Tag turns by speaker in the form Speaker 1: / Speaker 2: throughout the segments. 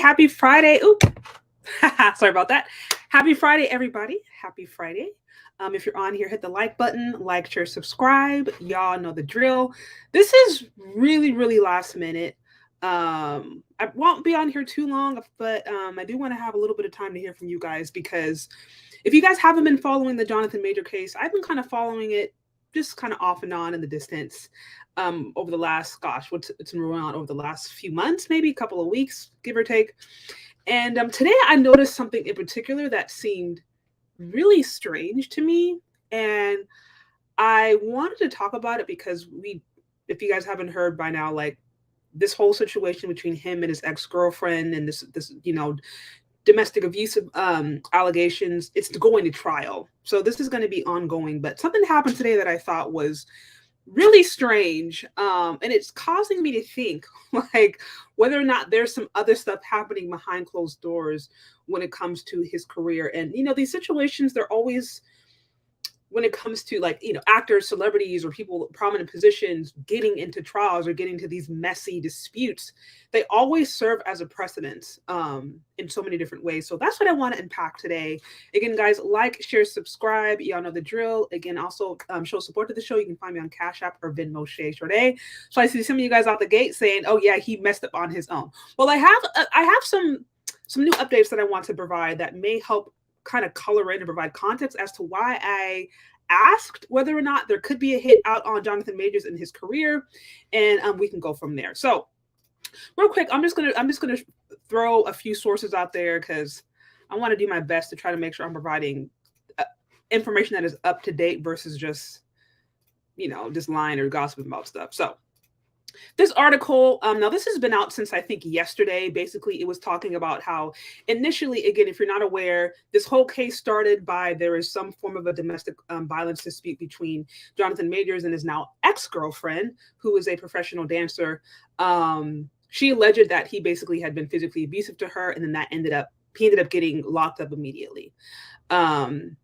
Speaker 1: happy Friday. Oop. Sorry about that. Happy Friday, everybody. Happy Friday. If you're on here, hit the like button, like, share, subscribe. Y'all know the drill. This is really, really last minute. I won't be on here too long, but I do want to have a little bit of time to hear from you guys because if you guys haven't been following the Jonathan Major case, I've been kind of following it just kind of off and on in the distance over the last, gosh, it's been going on over the last few months, maybe a couple of weeks, give or take. And today I noticed something in particular that seemed really strange to me. And I wanted to talk about it because if you guys haven't heard by now, like this whole situation between him and his ex-girlfriend and this domestic abuse allegations, it's going to trial. So this is going to be ongoing. But something happened today that I thought was really strange, and it's causing me to think like whether or not there's some other stuff happening behind closed doors when it comes to his career. And these situations, they're always, when it comes to actors, celebrities, or people prominent positions getting into trials or getting to these messy disputes, they always serve as a precedent in so many different ways. So that's what I want to unpack today. Again, guys, like, share, subscribe. Y'all know the drill. Again, also show support to the show. You can find me on Cash App or Venmo Shay Shorday. So I see some of you guys out the gate saying, "Oh yeah, he messed up on his own." Well, I have some new updates that I want to provide that may help kind of color in and provide context as to why I asked whether or not there could be a hit out on Jonathan Majors in his career, and we can go from there. So real quick, I'm just gonna throw a few sources out there because I want to do my best to try to make sure I'm providing information that is up to date versus just just lying or gossiping about stuff. So this article, now this has been out since I think yesterday. Basically, it was talking about how initially, again, if you're not aware, this whole case started by there is some form of a domestic violence dispute between Jonathan Majors and his now ex-girlfriend, who is a professional dancer. She alleged that he basically had been physically abusive to her, and then he ended up getting locked up immediately on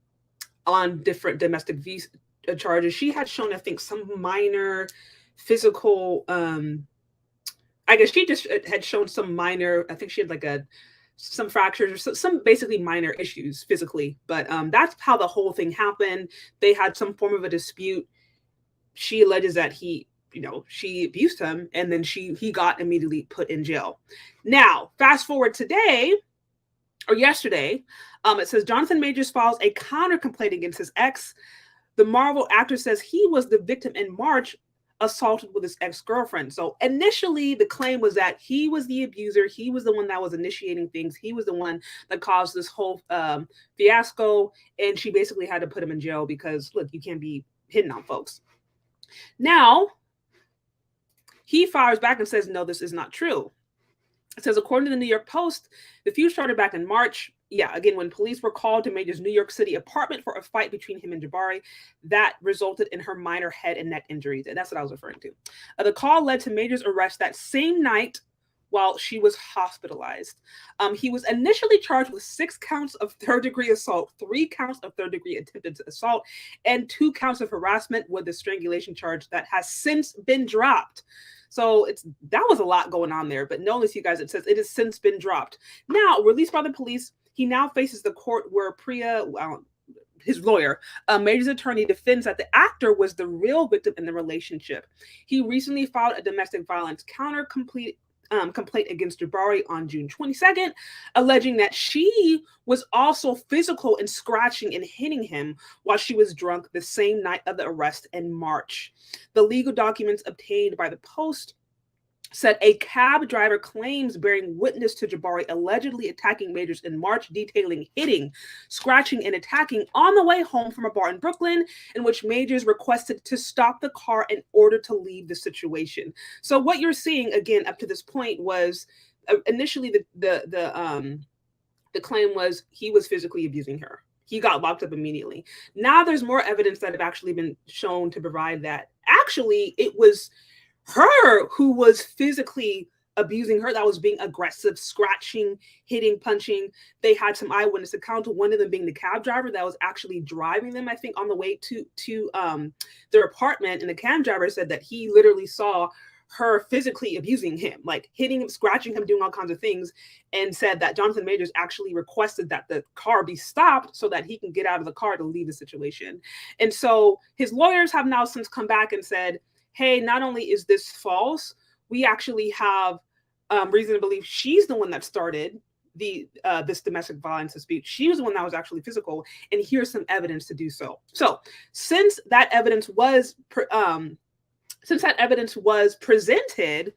Speaker 1: different domestic charges. She had shown, I think, some minor physical, I guess she just had shown some minor, I think she had some fractures or some basically minor issues physically, but that's how the whole thing happened. They had some form of a dispute. She alleges that she abused him, and then he got immediately put in jail. Now, fast forward today or yesterday, it says Jonathan Majors files a counter complaint against his ex. The Marvel actor says he was the victim in March, assaulted with his ex-girlfriend. So initially the claim was that he was the abuser. He was the one that was initiating things. He was the one that caused this whole fiasco. And she basically had to put him in jail because, look, you can't be hitting on folks. Now, he fires back and says, no, this is not true. It says, according to the New York Post, the feud started back in March. Yeah, again, when police were called to Major's New York City apartment for a fight between him and Jabari, that resulted in her minor head and neck injuries. And that's what I was referring to. The call led to Major's arrest that same night while she was hospitalized. He was initially charged with 6 counts of third-degree assault, 3 counts of third-degree attempted assault, and 2 counts of harassment with the strangulation charge that has since been dropped. So that was a lot going on there. But notice, you guys, it says it has since been dropped. Now, released by the police, he now faces the court where Priya, his lawyer, Major's attorney, defends that the actor was the real victim in the relationship. He recently filed a domestic violence complaint against Jabari on June 22nd, alleging that she was also physical and scratching and hitting him while she was drunk the same night of the arrest in March. The legal documents obtained by the Post said a cab driver claims bearing witness to Jabari allegedly attacking Majors in March, detailing hitting, scratching, and attacking on the way home from a bar in Brooklyn, in which Majors requested to stop the car in order to leave the situation. So what you're seeing, again, up to this point was initially the claim was he was physically abusing her. He got locked up immediately. Now there's more evidence that have actually been shown to provide that actually it was her who was physically abusing her, that was being aggressive, scratching, hitting, punching. They had some eyewitness accounts, one of them being the cab driver that was actually driving them, I think, on the way to their apartment. And the cab driver said that he literally saw her physically abusing him, like hitting him, scratching him, doing all kinds of things, and said that Jonathan Majors actually requested that the car be stopped so that he can get out of the car to leave the situation. And so his lawyers have now since come back and said, hey, not only is this false, we actually have reason to believe she's the one that started this domestic violence dispute. She was the one that was actually physical, and here's some evidence to do so. So since that evidence was presented,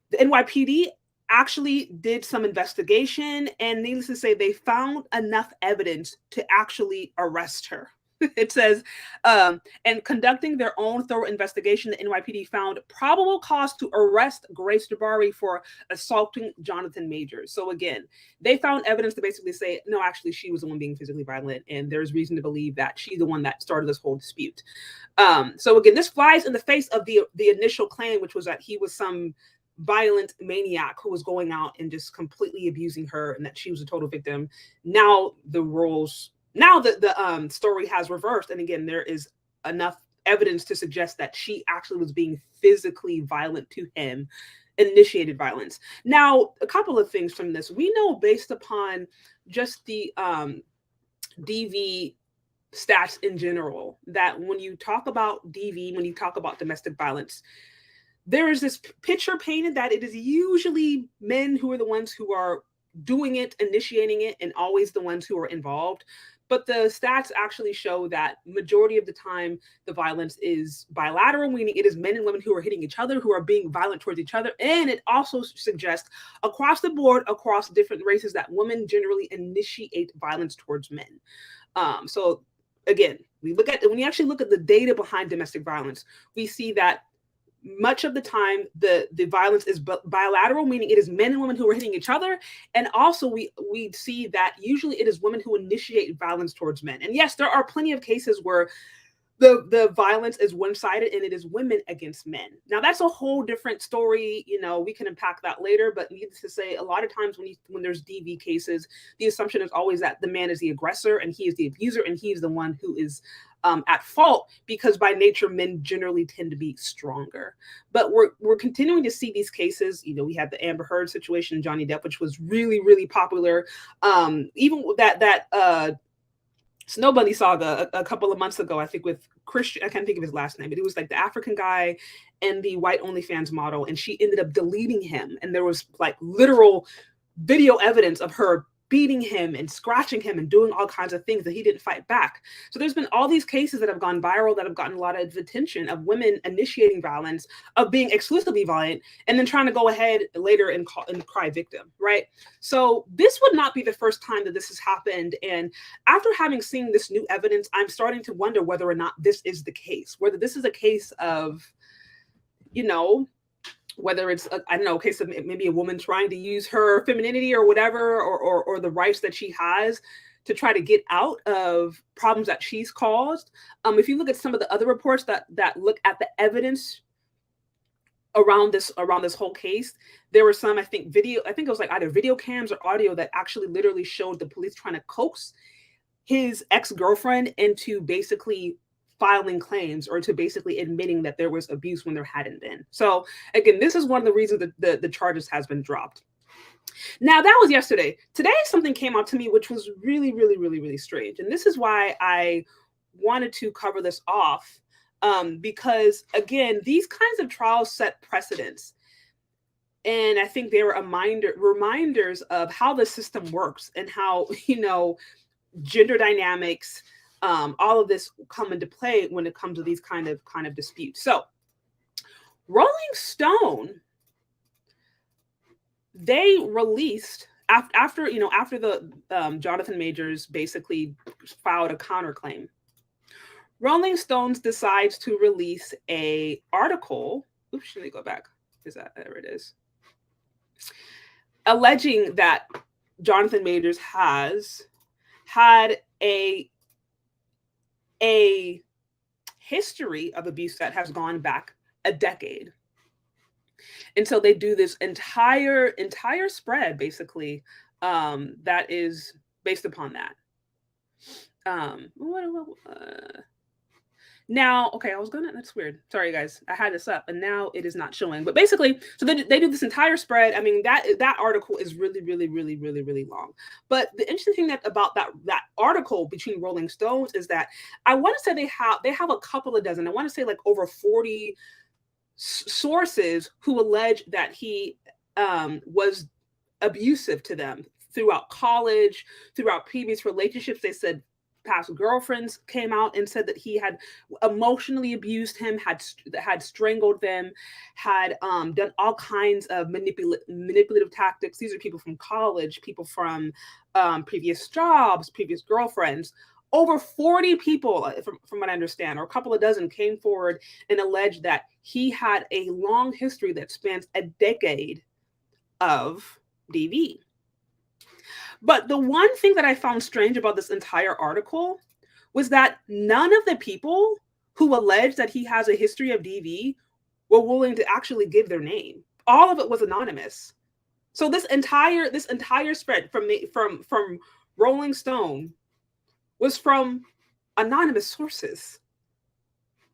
Speaker 1: the NYPD actually did some investigation, and needless to say, they found enough evidence to actually arrest her. It says, and conducting their own thorough investigation, the NYPD found probable cause to arrest Grace Jabbari for assaulting Jonathan Majors. So again, they found evidence to basically say, no, actually, she was the one being physically violent, and there's reason to believe that she's the one that started this whole dispute. So again, this flies in the face of the initial claim, which was that he was some violent maniac who was going out and just completely abusing her, and that she was a total victim. Now the story has reversed, and again, there is enough evidence to suggest that she actually was being physically violent to him, initiated violence. Now, a couple of things from this. We know, based upon just the DV stats in general, that when you talk about DV, when you talk about domestic violence, there is this picture painted that it is usually men who are the ones who are doing it, initiating it, and always the ones who are involved. But the stats actually show that majority of the time, the violence is bilateral, meaning it is men and women who are hitting each other, who are being violent towards each other. And it also suggests across the board, across different races, that women generally initiate violence towards men. So again, when you actually look at the data behind domestic violence, we see that much of the time the violence is bilateral, meaning it is men and women who are hitting each other. And also we see that usually it is women who initiate violence towards men. And yes, there are plenty of cases where the violence is one-sided and it is women against men. Now that's a whole different story. We can unpack that later, but needless to say, a lot of times when there's DV cases, the assumption is always that the man is the aggressor and he is the abuser and he's the one who is at fault, because by nature, men generally tend to be stronger. But we're continuing to see these cases. We had the Amber Heard situation, Johnny Depp, which was really, really popular. Even that Snow Bunny saga a couple of months ago, I think, with Christian, I can't think of his last name, but it was like the African guy and the white OnlyFans model, and she ended up deleting him. And there was like literal video evidence of her beating him and scratching him and doing all kinds of things that he didn't fight back. So there's been all these cases that have gone viral that have gotten a lot of attention, of women initiating violence, of being exclusively violent, and then trying to go ahead later and cry victim, right? So this would not be the first time that this has happened. And after having seen this new evidence, I'm starting to wonder whether or not this is the case, whether this is a case of, whether it's a case of maybe a woman trying to use her femininity or whatever, or the rights that she has to try to get out of problems that she's caused. If you look at some of the other reports that look at the evidence around this whole case, there were some, I think it was like either video cams or audio that actually literally showed the police trying to coax his ex-girlfriend into basically filing claims, or to basically admitting that there was abuse when there hadn't been. So again, this is one of the reasons that the charges has been dropped. Now that was yesterday. Today, something came out to me which was really, really, really, really strange. And this is why I wanted to cover this off, because again, these kinds of trials set precedents. And I think they were reminders of how the system works and how, gender dynamics, all of this come into play when it comes to these kind of disputes. So Rolling Stone, they released after the Jonathan Majors basically filed a counterclaim. Rolling Stones decides to release a article. Oops, let me go back. There it is. Alleging that Jonathan Majors has had a history of abuse that has gone back a decade. And so they do this entire spread, that is based upon that. Now, okay, that's weird. Sorry, guys. I had this up and now it is not showing. But basically, so they do this entire spread. I mean, that article is really, really, really, really, really long. But the interesting thing about that article between Rolling Stones is that I want to say they have a couple of dozen. I want to say like over 40 sources who allege that he was abusive to them throughout college, throughout previous relationships. They said past girlfriends came out and said that he had emotionally abused him, had strangled them, had done all kinds of manipulative tactics. These are people from college, people from previous jobs, previous girlfriends. Over 40 people, from what I understand, or a couple of dozen, came forward and alleged that he had a long history that spans a decade of DV. But the one thing that I found strange about this entire article was that none of the people who alleged that he has a history of DV were willing to actually give their name. All of it was anonymous. So this entire spread from Rolling Stone was from anonymous sources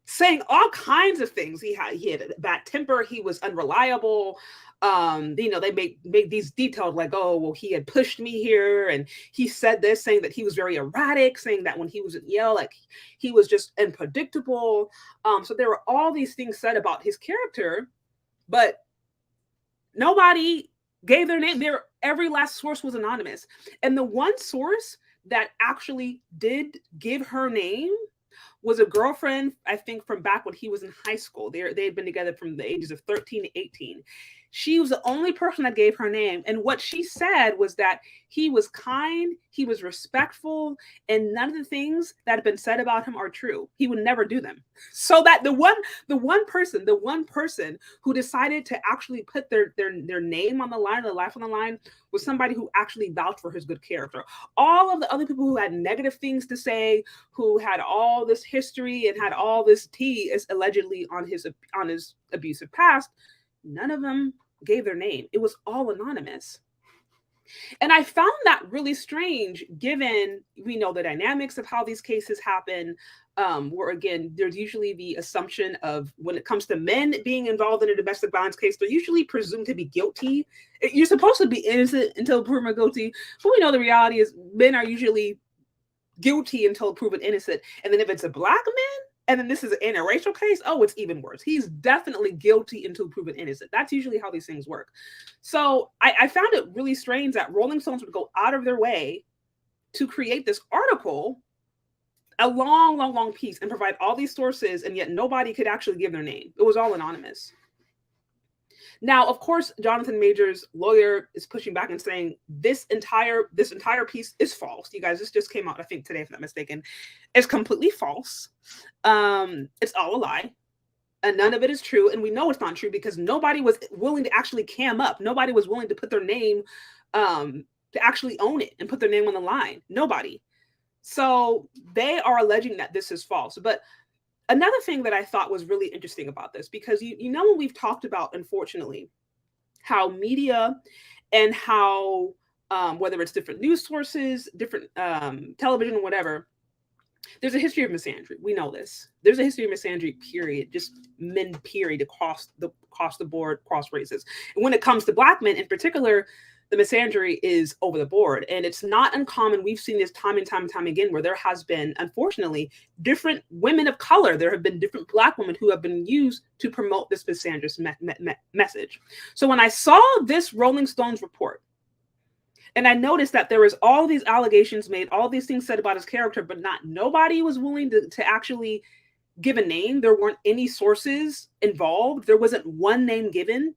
Speaker 1: saying all kinds of things. He had a bad temper. He was unreliable. They made these detailed, like, oh, well, he had pushed me here, and he said this, saying that he was very erratic, saying that when he was at Yale, like, he was just unpredictable. So there were all these things said about his character, but nobody gave their name. Every last source was anonymous, and the one source that actually did give her name was a girlfriend, I think, from back when he was in high school. They had been together from the ages of 13 to 18. She was the only person that gave her name. And what she said was that he was kind, he was respectful, and none of the things that have been said about him are true. He would never do them. So that the one person who decided to actually put their name on the line, their life on the line, was somebody who actually vouched for his good character. All of the other people who had negative things to say, who had all this history and had all this tea, is allegedly on his abusive past, none of them gave their name. It was all anonymous. And I found that really strange, given we know the dynamics of how these cases happen, where again, there's usually the assumption of, when it comes to men being involved in a domestic violence case, they're usually presumed to be guilty. You're supposed to be innocent until proven guilty, but we know the reality is men are usually guilty until proven innocent. And then if it's a Black man, and then this is an interracial case, oh, it's even worse. He's definitely guilty until proven innocent. That's usually how these things work. So I found it really strange that Rolling Stones would go out of their way to create this article, a long, long, long piece, and provide all these sources, and yet nobody could actually give their name. It was all anonymous. Now, of course, Jonathan Majors' lawyer is pushing back and saying this entire piece is false. You guys, this just came out, I think, today, if I'm not mistaken. It's completely false. It's all a lie. And none of it is true. And we know it's not true because nobody was willing to actually cam up. Nobody was willing to put their name, to actually own it and put their name on the line. Nobody. So they are alleging that this is false. But another thing that I thought was really interesting about this, because you know, when we've talked about, unfortunately, how media and how whether it's different news sources, different television, whatever, there's a history of misandry. We know this. There's a history of misandry, period, just men, period, across the board, across races. And when it comes to Black men in particular, the misandry is over the board. And it's not uncommon. We've seen this time and time and time again, where there has been, unfortunately, different women of color. There have been different Black women who have been used to promote this misandrous message. So when I saw this Rolling Stones report, and I noticed that there was all these allegations made, all these things said about his character, but nobody was willing to actually give a name. There weren't any sources involved. There wasn't one name given.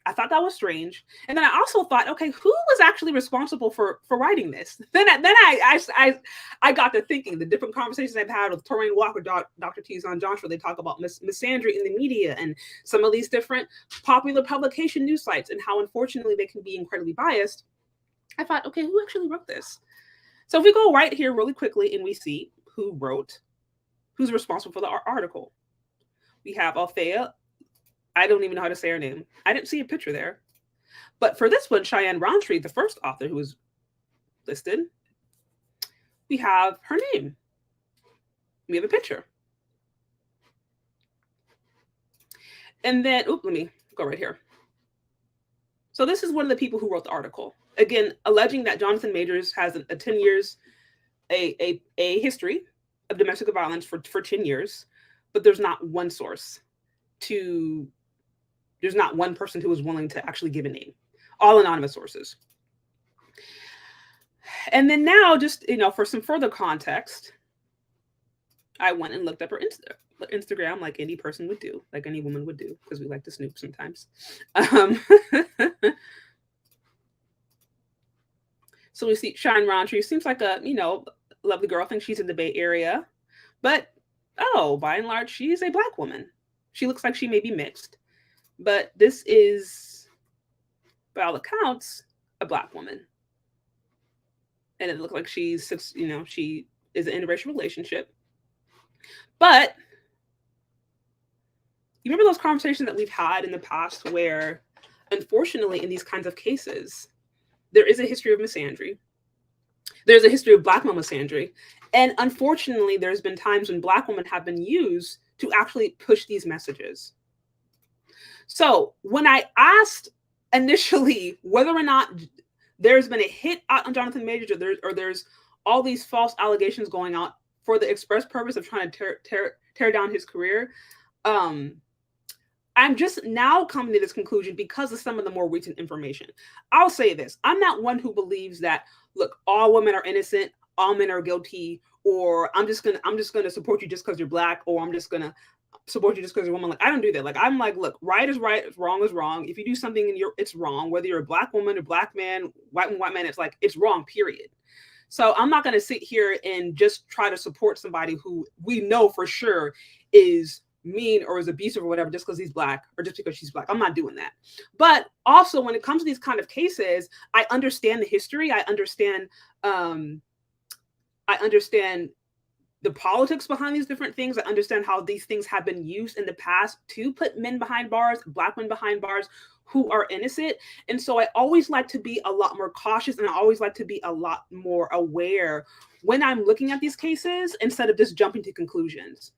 Speaker 1: I thought that was strange. And then I also thought, okay, who was actually responsible for writing this? Then I got to thinking, the different conversations I've had with Toraine Walker, Dr. Tizon Joshua, they talk about misandry in the media and some of these different popular publication news sites and how, unfortunately, they can be incredibly biased. I thought, okay, who actually wrote this? So if we go right here really quickly and we see who's responsible for the article. We have Althea. I don't even know how to say her name. I didn't see a picture there. But for this one, Cheyenne Roundtree, the first author who was listed, we have her name. We have a picture. And then, let me go right here. So this is one of the people who wrote the article. Again, alleging that Jonathan Majors has a 10 years, a history of domestic violence for 10 years, but there's not one source there's not one person who was willing to actually give a name, all anonymous sources. And then now, just, for some further context, I went and looked up her Instagram, like any person would do, like any woman would do, because we like to snoop sometimes. So we see Shine Roundtree. Seems like a, lovely girl. I think she's in the Bay Area. But, by and large, she's a Black woman. She looks like she may be mixed. But this is, by all accounts, a Black woman. And it looks like she is in an interracial relationship. But you remember those conversations that we've had in the past where, unfortunately, in these kinds of cases, there is a history of misandry. There's a history of Black male misandry. And unfortunately, there's been times when Black women have been used to actually push these messages. So when I asked initially whether or not there's been a hit on Jonathan Majors, or there's all these false allegations going out for the express purpose of trying to tear down his career, I'm just now coming to this conclusion because of some of the more recent information. I'll say this. I'm not one who believes that, look, all women are innocent, all men are guilty, or I'm just gonna support you just because you're Black, or I'm just gonna support you just because you're a woman. Like, I don't do that. Like, I'm like, look, right is right, wrong is wrong. If you do something and it's wrong, whether you're a Black woman, a Black man, white man, it's like, it's wrong, period. So I'm not going to sit here and just try to support somebody who we know for sure is mean or is abusive or whatever just because he's Black or just because she's Black. I'm not doing that. But also, when it comes to these kind of cases, I understand the history. I understand the politics behind these different things. I understand how these things have been used in the past to put men behind bars, Black men behind bars who are innocent. And so I always like to be a lot more cautious, and I always like to be a lot more aware when I'm looking at these cases instead of just jumping to conclusions,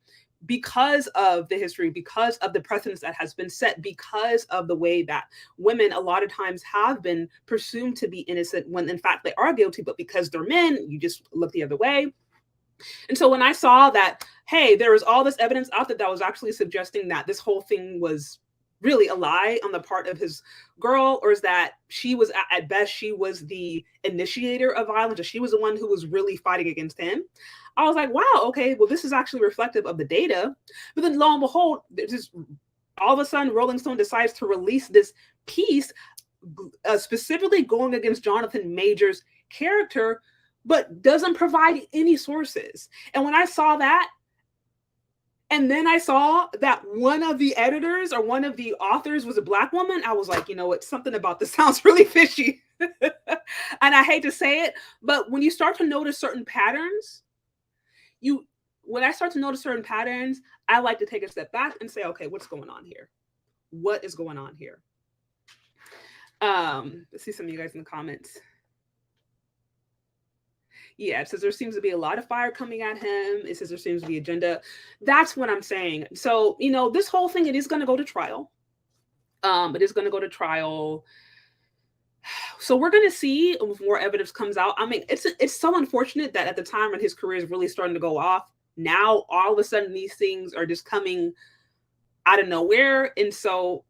Speaker 1: because of the history, because of the precedence that has been set, because of the way that women a lot of times have been presumed to be innocent when in fact they are guilty, but because they're men, you just look the other way. And so when I saw that, hey, there was all this evidence out there that was actually suggesting that this whole thing was really a lie on the part of his girl, or is that she was, at best, she was the initiator of violence, or she was the one who was really fighting against him, I was like, wow, okay, well, this is actually reflective of the data. But then lo and behold, just all of a sudden, Rolling Stone decides to release this piece specifically going against Jonathan Majors' character, but doesn't provide any sources. And when I saw that, and then I saw that one of the editors or one of the authors was a Black woman, I was like, you know what, something about this sounds really fishy. And I hate to say it, but when you start to notice certain patterns, I like to take a step back and say, okay, what's going on here? What is going on here? Let's see some of you guys in the comments. Yeah, it says there seems to be a lot of fire coming at him. It says there seems to be agenda. That's what I'm saying. So, this whole thing, it is going to go to trial. It is going to go to trial. So we're going to see if more evidence comes out. I mean, it's so unfortunate that at the time when his career is really starting to go off, now all of a sudden these things are just coming out of nowhere. And so,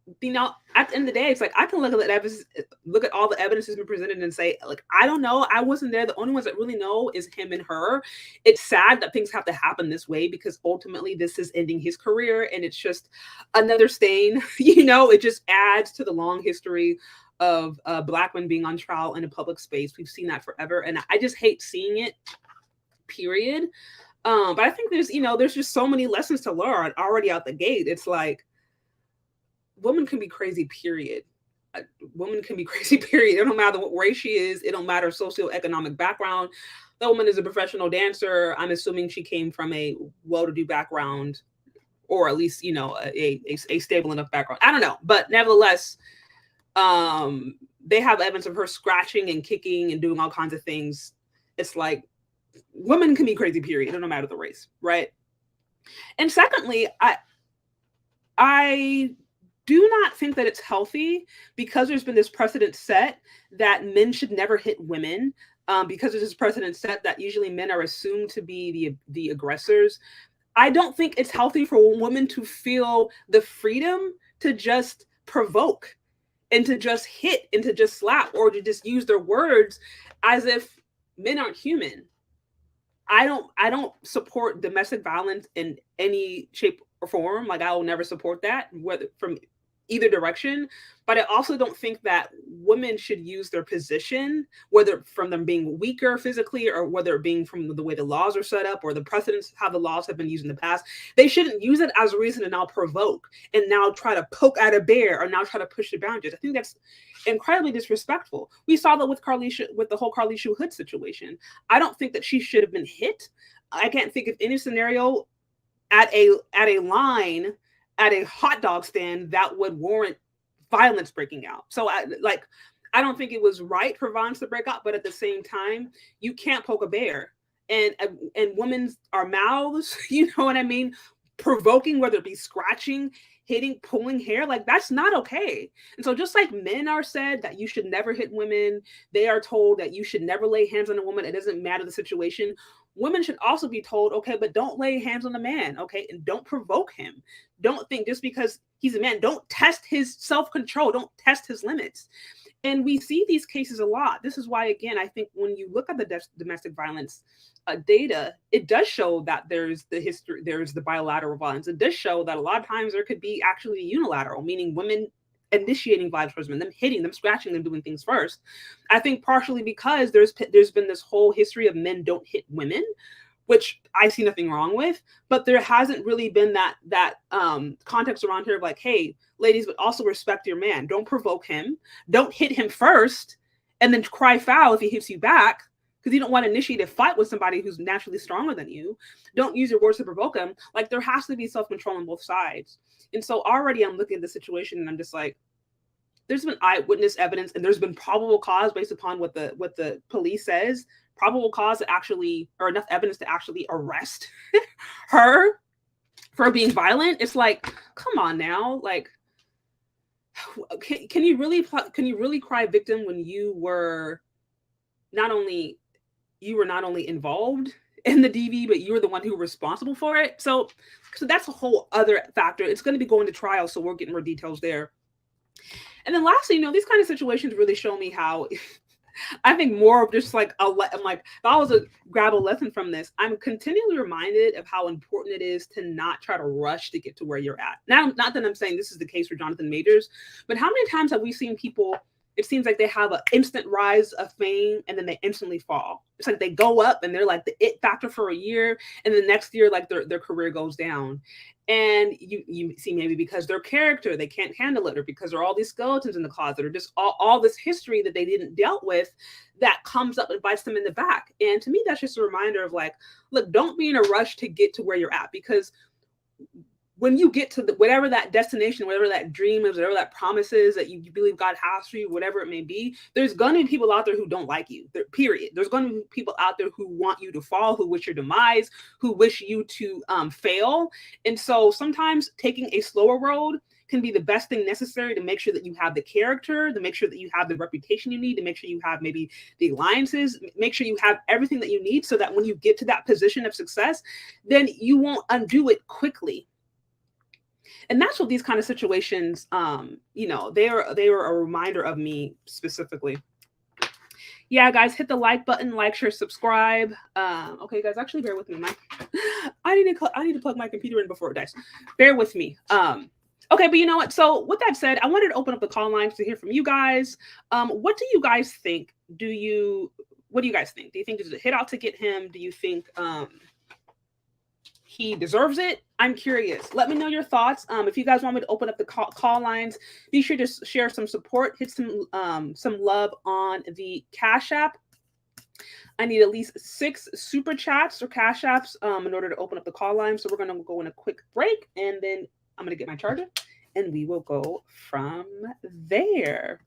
Speaker 1: at the end of the day, it's like, I can look at all the evidence that's been presented and say, like, I don't know. I wasn't there. The only ones that really know is him and her. It's sad that things have to happen this way, because ultimately this is ending his career. And it's just another stain, it just adds to the long history of Black men being on trial in a public space. We've seen that forever. And I just hate seeing it, period. But I think there's just so many lessons to learn already out the gate. It's like, woman can be crazy, period. A woman can be crazy, period. It don't matter what race she is. It don't matter socioeconomic background. The woman is a professional dancer. I'm assuming she came from a well-to-do background, or at least, a stable enough background. I don't know. But nevertheless, they have evidence of her scratching and kicking and doing all kinds of things. It's like, women can be crazy, period. It don't matter the race, right? And secondly, I do not think that it's healthy because there's been this precedent set that men should never hit women. Because there's this precedent set that usually men are assumed to be the aggressors. I don't think it's healthy for women to feel the freedom to just provoke and to just hit and to just slap or to just use their words as if men aren't human. I don't support domestic violence in any shape or form. Like I will never support that, whether from either direction. But I also don't think that women should use their position, whether from them being weaker physically or whether it being from the way the laws are set up or the precedents, how the laws have been used in the past. They shouldn't use it as a reason to now provoke and now try to poke at a bear or now try to push the boundaries. I think that's incredibly disrespectful. We saw that with with the whole Carlisha Hood situation. I don't think that she should have been hit. I can't think of any scenario at a line at a hot dog stand that would warrant violence breaking out. So I don't think it was right for violence to break out, but at the same time, you can't poke a bear. And women's our mouths, you know what I mean? Provoking, whether it be scratching, hitting, pulling hair, like that's not okay. And so just like men are said that you should never hit women, they are told that you should never lay hands on a woman. It doesn't matter the situation. Women should also be told, okay, but don't lay hands on the man, okay? And don't provoke him. Don't think just because he's a man, don't test his self-control, don't test his limits. And we see these cases a lot. This is why, again, I think when you look at the domestic violence data, it does show that there's the history, there's the bilateral violence. It does show that a lot of times there could be actually unilateral, meaning women initiating violence towards men, them hitting, them scratching, them doing things first. I think partially because there's been this whole history of men don't hit women, which I see nothing wrong with, but there hasn't really been that context around here of like, hey, ladies, but also respect your man. Don't provoke him. Don't hit him first and then cry foul if he hits you back because you don't want to initiate a fight with somebody who's naturally stronger than you. Don't use your words to provoke him. Like there has to be self-control on both sides. And so already I'm looking at the situation and I'm just like, there's been eyewitness evidence and there's been probable cause based upon what the police says, probable cause to actually, or enough evidence to actually arrest her for being violent. It's like, come on now. Like, can you really cry victim when you were not only involved in the DV, but you were the one who was responsible for it. So that's a whole other factor. It's going to be going to trial, so we're getting more details there. And then lastly, these kind of situations really show me how I think more of just like I'm like, if I was to grab a lesson from this, I'm continually reminded of how important it is to not try to rush to get to where you're at. Now, not that I'm saying this is the case for Jonathan Majors, but how many times have we seen people, it seems like they have an instant rise of fame and then they instantly fall. It's like they go up and they're like the it factor for a year, and the next year, like their career goes down. And you see maybe because their character, they can't handle it, or because there are all these skeletons in the closet, or just all this history that they didn't dealt with that comes up and bites them in the back. And to me, that's just a reminder of like, look, don't be in a rush to get to where you're at, because when you get to whatever that destination, whatever that dream is, whatever that promise is that you believe God has for you, whatever it may be, there's going to be people out there who don't like you, period. There's going to be people out there who want you to fall, who wish your demise, who wish you to fail. And so sometimes taking a slower road can be the best thing necessary to make sure that you have the character, to make sure that you have the reputation you need, to make sure you have maybe the alliances, make sure you have everything that you need so that when you get to that position of success, then you won't undo it quickly. And that's what these kind of situations, they were a reminder of me specifically. Yeah, guys, hit the like button, like, share, subscribe. Okay, guys, actually bear with me. I need to plug my computer in before it dies. Bear with me. Okay, but you know what? So with that said, I wanted to open up the call lines to hear from you guys. What do you guys think? What do you guys think? Do you think there's a hit out to get him? Do you think he deserves it? I'm curious. Let me know your thoughts. If you guys want me to open up the call lines, be sure to share some support, hit some love on the Cash App. I need at least 6 super chats or Cash Apps in order to open up the call line. So we're going to go in a quick break, and then I'm going to get my charger, and we will go from there.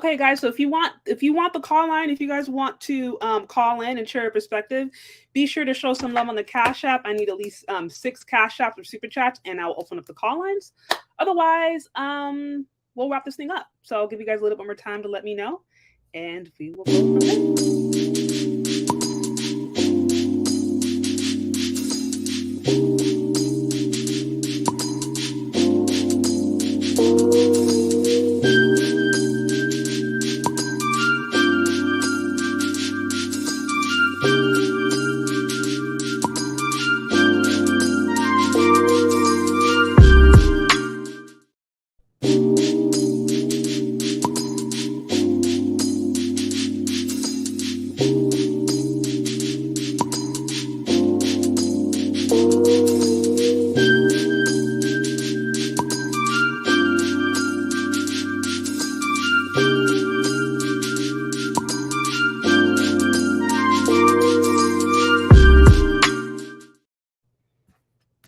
Speaker 1: Okay, guys. So if you want the call line, if you guys want to call in and share your perspective, be sure to show some love on the Cash App. I need at least 6 Cash Apps or Super Chats, and I'll open up the call lines. Otherwise, we'll wrap this thing up. So I'll give you guys a little bit more time to let me know, and we will go from there.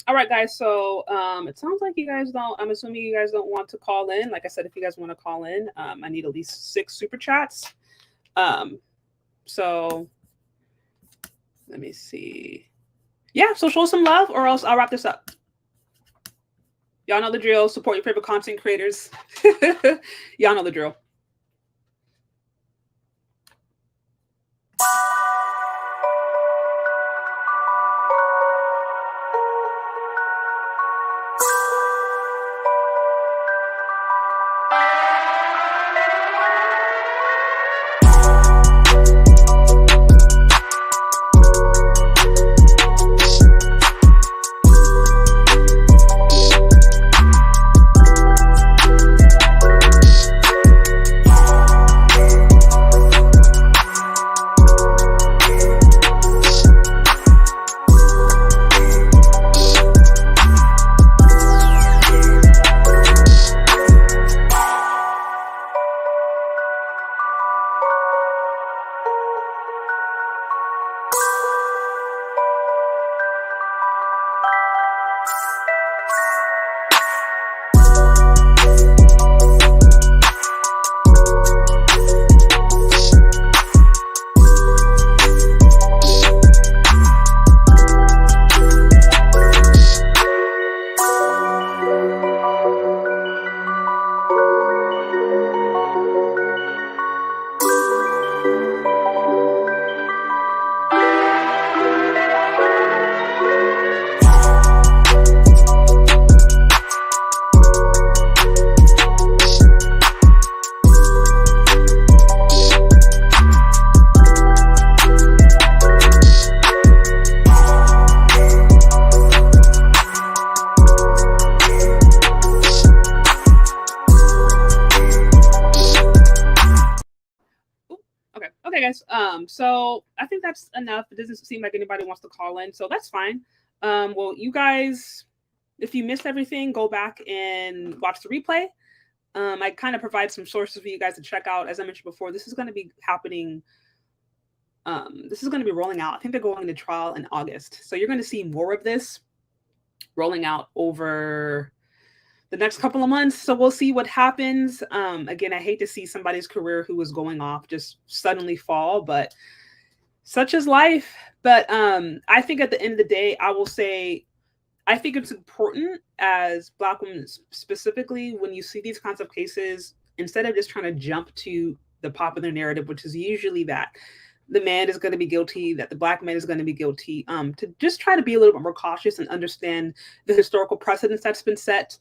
Speaker 1: All right, guys. So it sounds like you guys don't. I'm assuming you guys don't want to call in. Like I said, if you guys want to call in, I need at least 6 Super Chats. So let me see. Yeah, so show some love, or else I'll wrap this up. Y'all know the drill. Support your favorite content creators. Y'all know the drill. Okay, guys. So I think that's enough. It doesn't seem like anybody wants to call in, so that's fine. Well, you guys, if you missed everything, go back and watch the replay. I kind of provide some sources for you guys to check out. As I mentioned before, this is going to be happening. This is going to be rolling out. I think they're going to trial in August, so you're going to see more of this rolling out over the next couple of months. So we'll see what happens. Again, I hate to see somebody's career who was going off just suddenly fall, but such is life. But I think at the end of the day, I will say, I think it's important as Black women specifically, when you see these kinds of cases, instead of just trying to jump to the popular narrative, which is usually that the man is going to be guilty, that the Black man is going to be guilty, to just try to be a little bit more cautious and understand the historical precedents that's been set.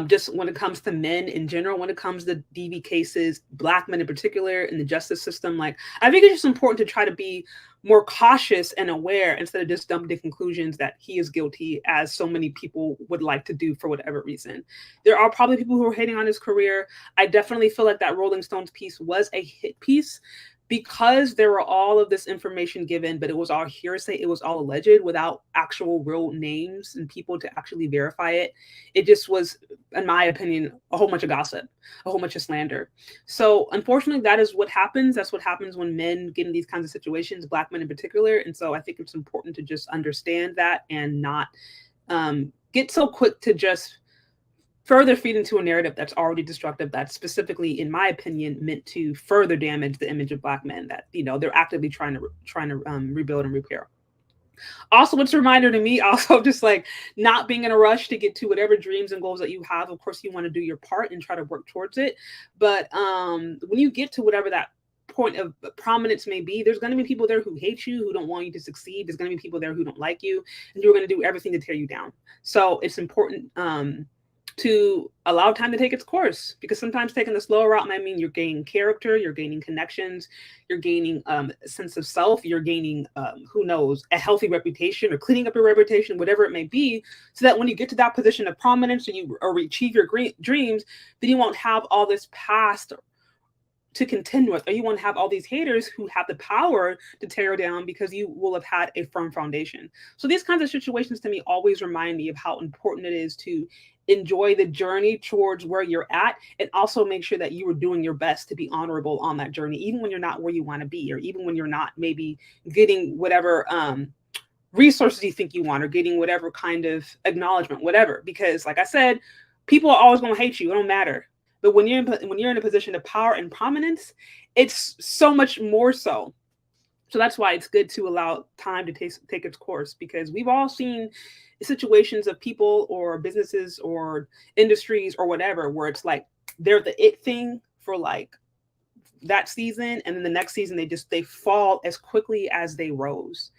Speaker 1: Just when it comes to men in general, when it comes to DV cases, Black men in particular, in the justice system, like, I think it's just important to try to be more cautious and aware instead of just jumping to conclusions that he is guilty, as so many people would like to do for whatever reason. There are probably people who are hating on his career. I definitely feel like that Rolling Stones piece was a hit piece, because there were all of this information given, but it was all hearsay, it was all alleged without actual real names and people to actually verify it. It just was, in my opinion, a whole bunch of gossip, a whole bunch of slander. So unfortunately, that is what happens. That's what happens when men get in these kinds of situations, Black men in particular. And so I think it's important to just understand that and not get so quick to just further feed into a narrative that's already destructive, that's specifically, in my opinion, meant to further damage the image of Black men that, you know, they're actively trying to rebuild and repair. Also, it's a reminder to me, also, just like not being in a rush to get to whatever dreams and goals that you have. Of course, you want to do your part and try to work towards it. But when you get to whatever that point of prominence may be, there's going to be people there who hate you, who don't want you to succeed. There's going to be people there who don't like you, and you're going to do everything to tear you down. So it's important to allow time to take its course, because sometimes taking the slower route might mean you're gaining character, you're gaining connections, you're gaining a sense of self, you're gaining, who knows, a healthy reputation, or cleaning up your reputation, whatever it may be, so that when you get to that position of prominence, or achieve your dreams, then you won't have all this past to contend with, or you won't have all these haters who have the power to tear down, because you will have had a firm foundation. So these kinds of situations to me always remind me of how important it is to enjoy the journey towards where you're at, and also make sure that you are doing your best to be honorable on that journey, even when you're not where you want to be, or even when you're not maybe getting whatever resources you think you want, or getting whatever kind of acknowledgement, whatever. Because like I said, people are always going to hate you. It don't matter. But when you're in a position of power and prominence, it's so much more so. So that's why it's good to allow time to take its course, because we've all seen situations of people or businesses or industries or whatever, where it's like they're the it thing for like that season, and then the next season they fall as quickly as they rose.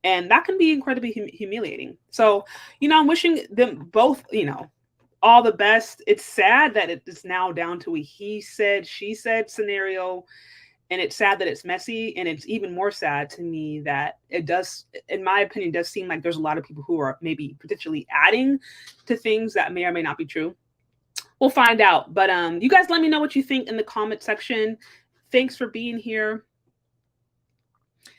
Speaker 1: And that can be incredibly humiliating. So, I'm wishing them both, all the best. It's sad that it is now down to a he said, she said scenario. And it's sad that it's messy. And it's even more sad to me that it does, in my opinion, does seem like there's a lot of people who are maybe potentially adding to things that may or may not be true. We'll find out. But you guys let me know what you think in the comment section. Thanks for being here.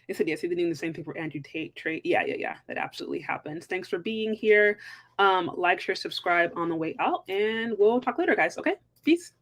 Speaker 1: They said, yes, he did the same thing for Andrew Tate. Yeah. That absolutely happens. Thanks for being here. Like, share, subscribe on the way out. And we'll talk later, guys. Okay? Peace.